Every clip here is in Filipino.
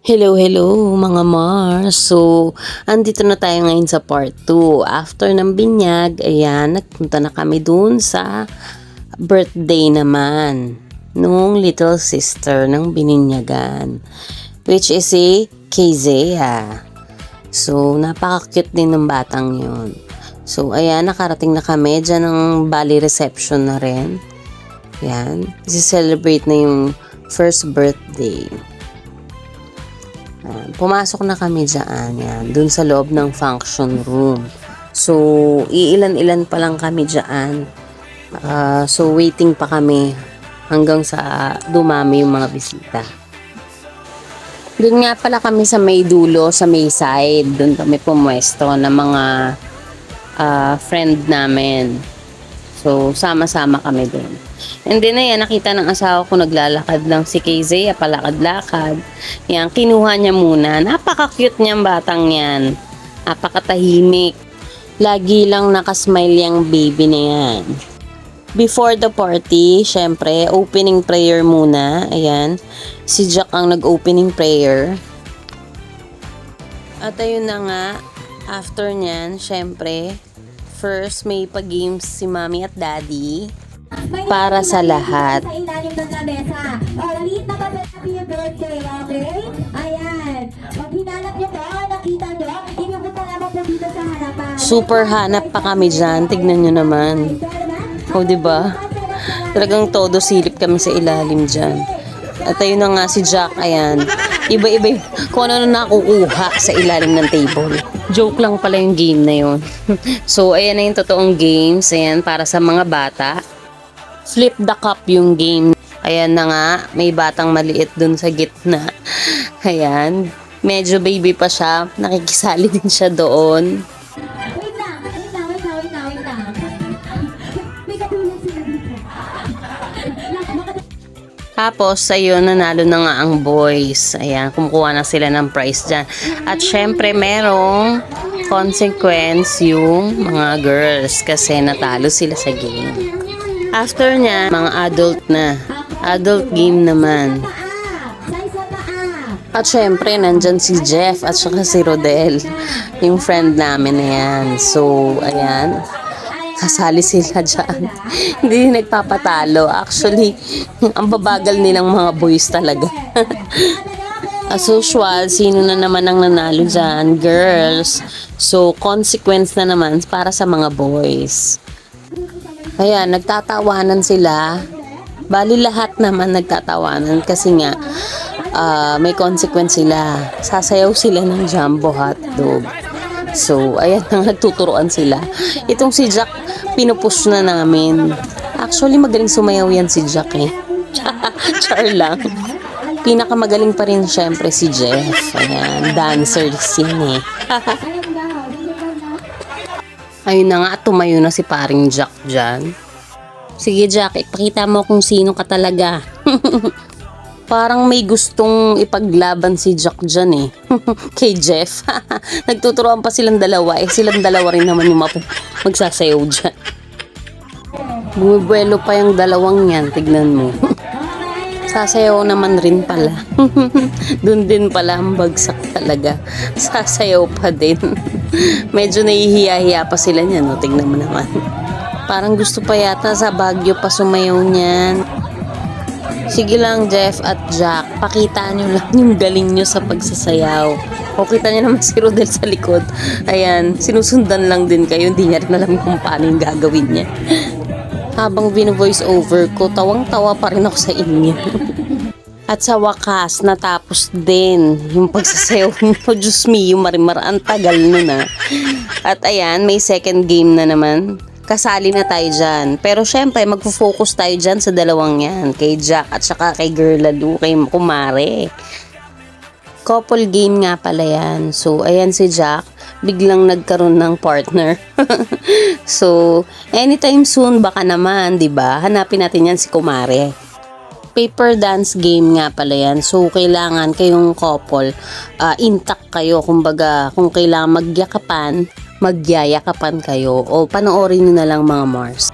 Hello, hello mga Mars. So, andito na tayo ngayon sa part 2. After ng binyag, ayan, nagpunta na kami dun sa birthday naman nung little sister ng bininyagan, which is si Kezia. So, napaka-cute din ng batang yun. So, ayan, nakarating na kami. Diyan ng bali reception na rin. Ayan, isi-celebrate na yung first birthday. Pumasok na kami dyan, yan, dun sa loob ng function room. So, iilan-ilan pa lang kami dyan. So, waiting pa kami hanggang sa dumami yung mga bisita. Dun nga pala kami sa may dulo, sa may side. Dun kami pumwesto ng mga friend namin. So, sama-sama kami dun. And then, ayan, nakita ng asawa ko naglalakad lang si Kezia, palakad-lakad. Yan, kinuha niya muna. Napaka-cute niyang batang yan. Napakatahimik. Lagi lang nakasmile yung baby na yan. Before the party, syempre, opening prayer muna. Ayan, si Jack ang nag-opening prayer. At ayun na nga, after nyan, syempre, first may pag-games si Mommy at Daddy para sa lahat. Sa ilalim ng lamesa. Read na ba happy birthday, okay? Ayan. Pag hinanap nyo to, nakita nyo, inupunta naman po dito sa harapan. Super hanap pa kami dyan. Tignan nyo naman. O, diba? Talagang todo silip kami sa ilalim dyan. At ayun na nga si Jack, ayan. Iba-iba kung ano na nakukuha sa ilalim ng table. Joke lang pala yung game na yun. So, ayan na yung totoong games. Ayan, para sa mga bata. Flip the cup yung game. Ayan na nga, may batang maliit dun sa gitna. Ayan, medyo baby pa siya. Nakikisali din siya doon. Wait lang. May katulong sila dito. Tapos, ayun, nanalo na nga ang boys. Ayan, kumukuha na sila ng prize dyan. At syempre, merong consequence yung mga girls kasi natalo sila sa game. After niya, mga adult na. Adult game naman. At syempre, nandyan si Jeff at saka si Rodel. Yung friend namin na yan. So, ayan. Kasali sila dyan. Hindi nagpapatalo. Actually, ang babagal nilang mga boys talaga. As usual, sino na naman ang nanalo dyan? Girls. So, consequence na naman para sa mga boys. Ayan, nagtatawanan sila. Bali lahat naman nagtatawanan kasi nga may consequence sila. Sasayaw sila ng jumbo hotdog. So, ayan na nagtuturoan sila. Itong si Jack, pinupush na namin. Actually, magaling sumayaw yan si Jack eh. Char lang. Pinakamagaling pa rin syempre si Jeff. Ayan, dancer sin eh. Ayun na nga, tumayo na si paring Jack dyan. Sige Jack, ipakita mo kung sino ka talaga. Parang may gustong ipaglaban si Jack dyan eh. Kay Jeff. Nagtuturoan pa silang dalawa eh. Silang dalawa rin naman yung magsasayaw dyan. Bumibuelo pa yung dalawang yan. Tignan mo. Sasayaw naman rin pala. Doon din pala ang bagsak talaga. Sasayaw pa din. Medyo nahihiya-hiya pa sila niyan. No? Tignan mo naman. Parang gusto pa yata sa Baguio pa sumayaw niyan. Sige lang Jeff at Jack. Pakita nyo lang yung galing nyo sa pagsasayaw. O kita nyo naman si Rodel sa likod. Ayan, sinusundan lang din kayo. Hindi niya rin alam kung paano yung gagawin niya. Habang bino-voice over ko, tawang-tawa pa rin ako sa inyo. At sa wakas, natapos din yung pagsasayaw nyo. Diyos me, yung marimar, ang tagal nun ah. At ayan, may second game na naman. Kasali na tayo dyan. Pero syempre, magfo-focus tayo dyan sa dalawang yan. Kay Jack at saka kay Girlado, kay Kumare. Couple game nga pala yan. So, ayan si Jack. Biglang nagkaroon ng partner. So, anytime soon baka naman, 'di ba? Hanapin natin 'yan si Kumare. Paper dance game nga pala yan. So, kailangan kayong couple intact kayo. Kumbaga, kung kailangan magyayakapan kayo. O panoorin nyo na lang mga Mars.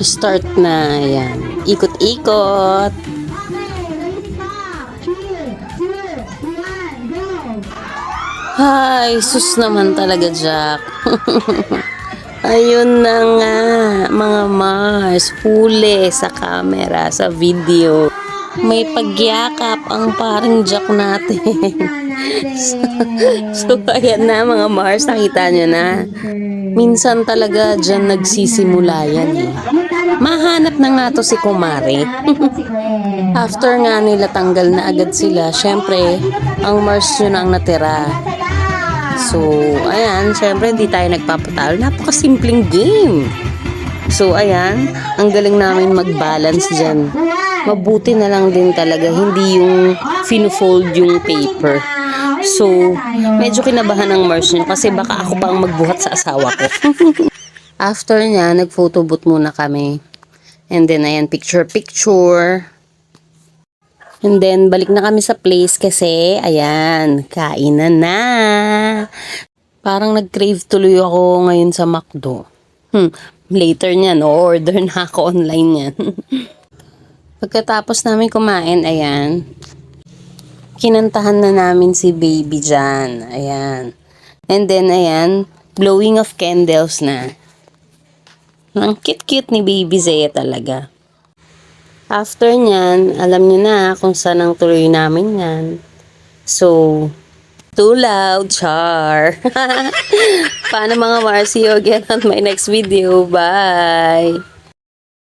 Start na, yan. Ikot-ikot. 1, go! Ay, sus naman talaga, Jack. Ayun na nga, mga Mars, huli sa camera, sa video. May pagyakap ang paring Jack natin. So, ayan na mga Mars, nakita nyo na. Minsan talaga dyan nagsisimula yan eh. Mahanap na nga to si Kumari. After nga nila tanggal na agad sila, syempre, ang Mars yun ang natira. So, ayan, syempre hindi tayo nagpapatalo. Napakasimpleng game. So, ayan, ang galing namin mag-balance dyan. Mabuti na lang din talaga, hindi yung fino-fold yung paper. So, medyo kinabahan ng Mars niya kasi baka ako pa ang magbuhat sa asawa ko. After niya, nag-photo booth muna kami. And then, ayan, picture-picture. And then, balik na kami sa place kasi, ayan, kainan na. Parang nag-crave tuloy ako ngayon sa McDo. Later niyan, order na ako online yan. Pagkatapos namin kumain, ayan, kinantahan na namin si baby dyan. Ayan. And then, ayan, blowing of candles na. Ang cute-cute ni baby Zaya talaga. After nyan, alam nyo na kung saan ang tuloy namin yan. So, too loud, char. Paano mga Mars? See you again on my next video. Bye!